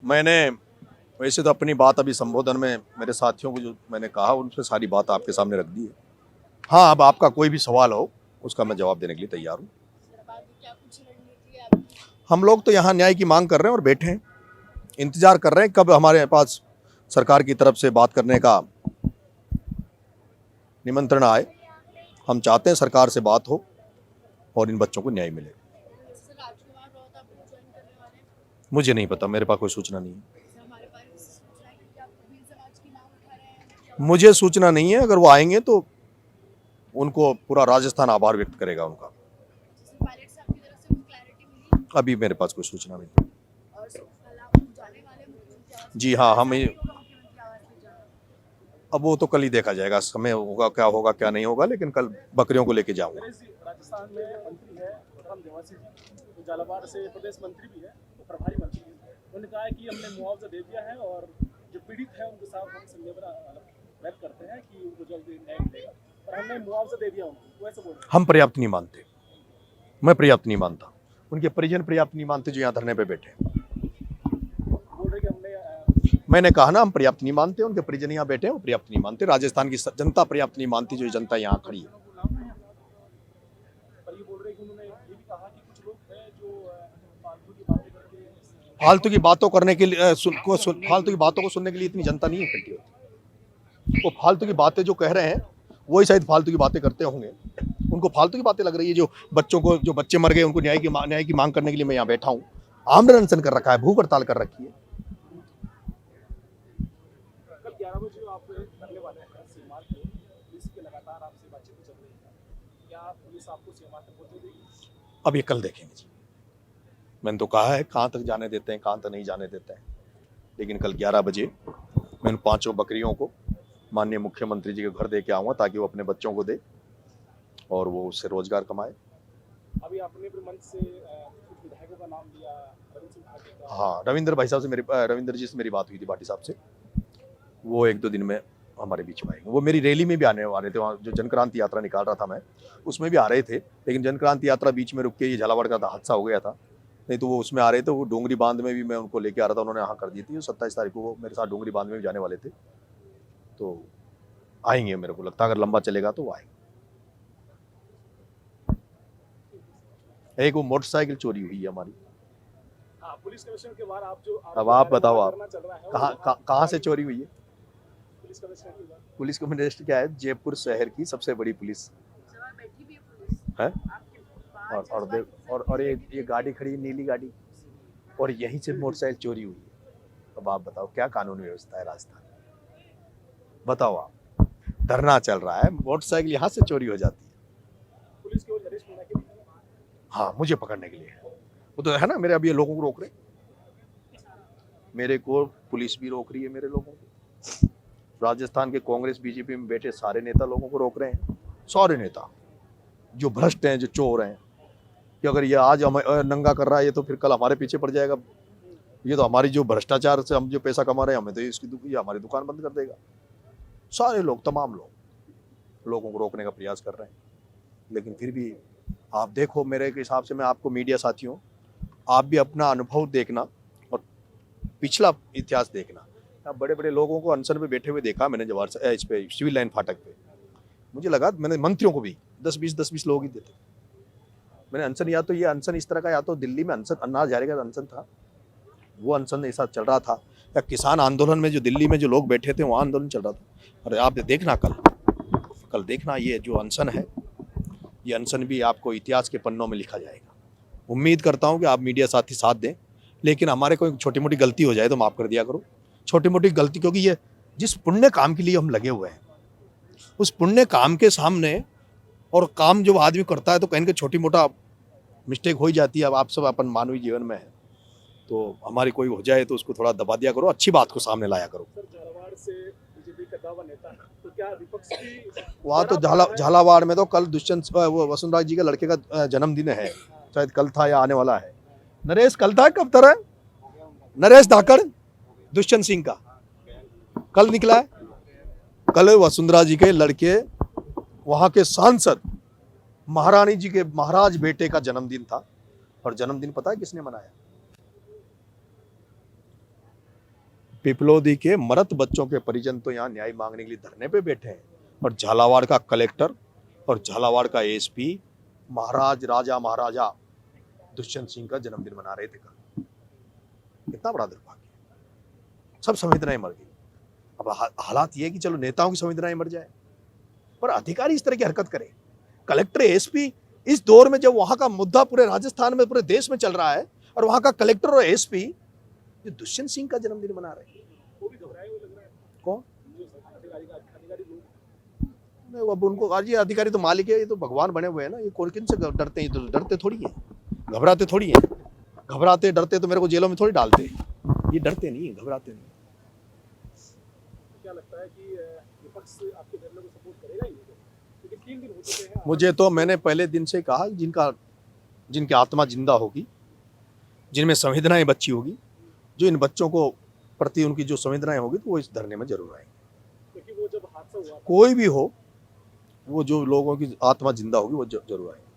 मैंने वैसे तो अपनी बात अभी संबोधन में मेरे साथियों को जो मैंने कहा उनसे सारी बात आपके सामने रख दी है। हाँ, अब आपका कोई भी सवाल हो उसका मैं जवाब देने के लिए तैयार हूँ। हम लोग तो यहाँ न्याय की मांग कर रहे हैं और बैठे हैं, इंतजार कर रहे हैं कब हमारे पास सरकार की तरफ से बात करने का निमंत्रण आए। हम चाहते हैं सरकार से बात हो और इन बच्चों को न्याय मिले। मुझे नहीं पता, मेरे पास कोई सूचना नहीं है। मुझे सूचना नहीं है, अगर वो आएंगे तो उनको पूरा राजस्थान आभार व्यक्त करेगा उनका। अभी मेरे पास कोई सूचना नहीं। जी हाँ, हम अब वो तो कल ही देखा जाएगा, समय होगा क्या नहीं होगा, लेकिन कल बकरियों को लेके जाऊंगा। राजस्थान में मंत्री है देवासी जी, तो झालावाड़ से प्रदेश मंत्री भी है, तो प्रभारी मंत्री है। उन्होंने कहा है कि हमने मुआवजा दे दिया है और जो पीड़ित है उनके साथ हम संवेदना व्यक्त करते हैं कि उनको जल्दी न्याय मिलेगा, और हमने मुआवजा दे दिया उनको, वैसे बोल रहे हैं। हम पर्याप्त नहीं मानते, मैं पर्याप्त नहीं मानता, उनके परिजन पर्याप्त नहीं मानते जो यहाँ धरने पे बैठे। बोल रहे कि हमने मैंने कहा ना, हम पर्याप्त नहीं मानते, उनके परिजन यहाँ बैठे हैं वो पर्याप्त नहीं मानते, राजस्थान की जनता पर्याप्त नहीं मानती जो जनता यहाँ खड़ी है। पर ये बोल रहे कि उन्होंने ये भी कहा कि कुछ लोग हैं जो फालतू की बातें करके फालतू की बातों करने के लिए फालतू की बातों को सुनने के लिए इतनी जनता नहीं इकट्ठी होती। वो फालतू की बातें जो कह रहे हैं वही शायद फालतू की बातें करते होंगे, उनको फालतू की बातें लग रही है। जो बच्चे मर गए उनको न्याय की मांग करने के लिए मैं यहाँ बैठा हूँ। आमरण अनशन कर रखा है, भूख हड़ताल कर रखी है। कल 11 बजे आप करने वाले हैं सीमांत पे, पुलिस की लगातार आपसे बातचीत चल रही है, क्या पुलिस आपको सीमांत तक पहुंचे देगी? अब ये कल देखेंगे जी। मैंने तो कहा है कहाँ तक जाने देते हैं, कहाँ तक नहीं जाने देते हैं, लेकिन कल 11 बजे मैं उन 5 बकरियों को माननीय मुख्यमंत्री जी के घर दे के आऊँगा ताकि वो अपने बच्चों को दे और वो उससे रोजगार कमाए। अभी आपने अपने मंच से कुछ विधायकों का नाम लिया, रविंद्र सिंह भाटी का। हाँ, रविंद्र जी से मेरी बात हुई थी, भाटी साहब से। वो 1-2 दिन में हमारे बीच में आएंगे। वो मेरी रैली में भी आने वाले थे, वहाँ जो जनक्रांति यात्रा निकाल रहा था मैं, उसमें भी आ रहे थे, लेकिन जनक्रांति यात्रा बीच में रुक के ये झालावाड़ का हादसा हो गया था, नहीं तो वो उसमें आ रहे थे। वो डोंगरी बांध में भी मैं उनको लेके आ रहा था, उन्होंने हाँ कर दी थी। 27 तारीख को वो मेरे साथ डोंगरी बांध में भी जाने वाले थे, तो आएंगे। मेरे को लगता है अगर लंबा चलेगा तो वो आएंगे। एक वो मोटरसाइकिल चोरी हुई है हमारी। हाँ, पुलिस कमिश्नर के बाद आप जो अब आप बताओ, आप चल रहा है कहाँ से चोरी हुई है? पुलिस कमिश्नर की बात। पुलिस कमिश्नर क्या है, जयपुर शहर की सबसे बड़ी पुलिस है। और ये गाड़ी खड़ी है, नीली गाड़ी, और यहीं से मोटरसाइकिल चोरी हुई है। अब आप बताओ क्या कानून व्यवस्था है राजस्थान? बताओ आप, धरना चल रहा है, मोटरसाइकिल यहाँ से चोरी हो जाती है। पुलिस की ओर अरेस्ट होने के लिए? हाँ, मुझे पकड़ने के लिए। वो तो है ना, मेरे अभी ये लोगों को रोक रहे, मेरे को पुलिस भी रोक रही है, मेरे लोगों को। राजस्थान के कांग्रेस बीजेपी में बैठे सारे नेता लोगों को रोक रहे हैं, सारे नेता जो भ्रष्ट हैं, जो चोर हैं, कि अगर ये आज हम नंगा कर रहा है ये तो फिर कल हमारे पीछे पड़ जाएगा। ये तो हमारी जो भ्रष्टाचार से हम जो पैसा कमा रहे हैं, हमें तो ये हमारी दुकान बंद कर देगा। सारे लोग, तमाम लोग लोगों को रोकने का प्रयास कर रहे हैं, लेकिन फिर भी आप देखो, मेरे हिसाब से, मैं आपको मीडिया साथियों, आप भी अपना अनुभव देखना और पिछला इतिहास देखना। बड़े बड़े लोगों को अनशन पे बैठे हुए देखा मैंने जवाहर से इस पे सिविल लाइन फाटक पे। मुझे लगा, मैंने मंत्रियों को भी 10-20 लोग ही देते मैंने अनशन। या तो ये अनशन इस तरह का, या तो दिल्ली में अनशन अनाज जारी का अनशन था, वो अनशन ऐसा चल रहा था, या किसान आंदोलन में जो दिल्ली में जो लोग बैठे थे वहाँ आंदोलन चल रहा था। और आप देखना कल देखना, ये जो अनशन है, ये अनशन भी आपको इतिहास के पन्नों में लिखा जाएगा। उम्मीद करता हूँ कि आप मीडिया साथी साथ दें, लेकिन हमारे कोई छोटी मोटी गलती हो जाए तो माफ़ कर दिया करो। छोटी मोटी गलती, क्योंकि ये जिस पुण्य काम के लिए हम लगे हुए हैं, उस पुण्य काम के सामने, और काम जो आदमी करता है तो कहीं ना छोटी मोटा मिस्टेक हो ही जाती है। अब आप सब अपन मानवीय जीवन में है, तो हमारी कोई हो जाए तो उसको थोड़ा दबा दिया करो, अच्छी बात को सामने लाया करो। झालावाड़ से बीजेपी का दावा नेता, तो क्या विपक्ष की वहाँ तो झालावाड़ में तो कल दुष्यंत वसुंधरा जी के लड़के का जन्मदिन है, शायद कल था या आने वाला है। नरेश कल था, कब था? नरेश धाकड़, दुष्यंत सिंह का कल निकला है। कल वसुंधरा जी के लड़के, वहां के सांसद महारानी जी के महाराज बेटे का जन्मदिन था। और जन्मदिन पता है किसने मनाया? पिपलोदी के मरत बच्चों के परिजन तो यहाँ न्याय मांगने के लिए धरने पे बैठे हैं, और झालावाड़ का कलेक्टर और झालावाड़ का एसपी महाराज राजा महाराजा दुष्यंत सिंह का जन्मदिन मना रहे थे कल। कितना बड़ा दुर्भाग्य। सब संवेदनाएं मर गई। अब हालात ये है कि चलो नेताओं की संवेदनाएं मर जाए, पर अधिकारी इस तरह की हरकत करे। कलेक्टर एसपी इस दौर में जब वहां का मुद्दा पूरे राजस्थान में पूरे देश में चल रहा है, और वहां का कलेक्टर और एसपी जो दुष्यंत सिंह का जन्मदिन मना रहे हैं, वो भी घबराए हुए लग रहा है। कौन? जो अधिकारी लोग नहीं, अब उनको आज ये अधिकारी तो मालिक है, ये तो भगवान बने हुए हैं ना, ये कौन किन से डरते हैं? ये तो डरते थोड़ी है, घबराते थोड़ी है। घबराते डरते तो मेरे को जेलों में थोड़ी डालते। ये डरते नहीं, घबराते नहीं। क्या लगता है कि विपक्ष आपके धरने को सपोर्ट करेगा ही नहीं? लेकिन 3 दिन हो चुके हैं। मुझे तो मैंने पहले दिन से कहा, जिनकी आत्मा जिंदा होगी, जिनमें संवेदनाएं बची होगी, जो इन बच्चों को प्रति उनकी जो संवेदनाएं होगी, तो वो इस धरने में जरूर आएंगे। क्योंकि वो जब हादसा हुआ था, कोई भी हो, वो जो लोगों की आत्मा जिंदा होगी वो जरूर आएंगे।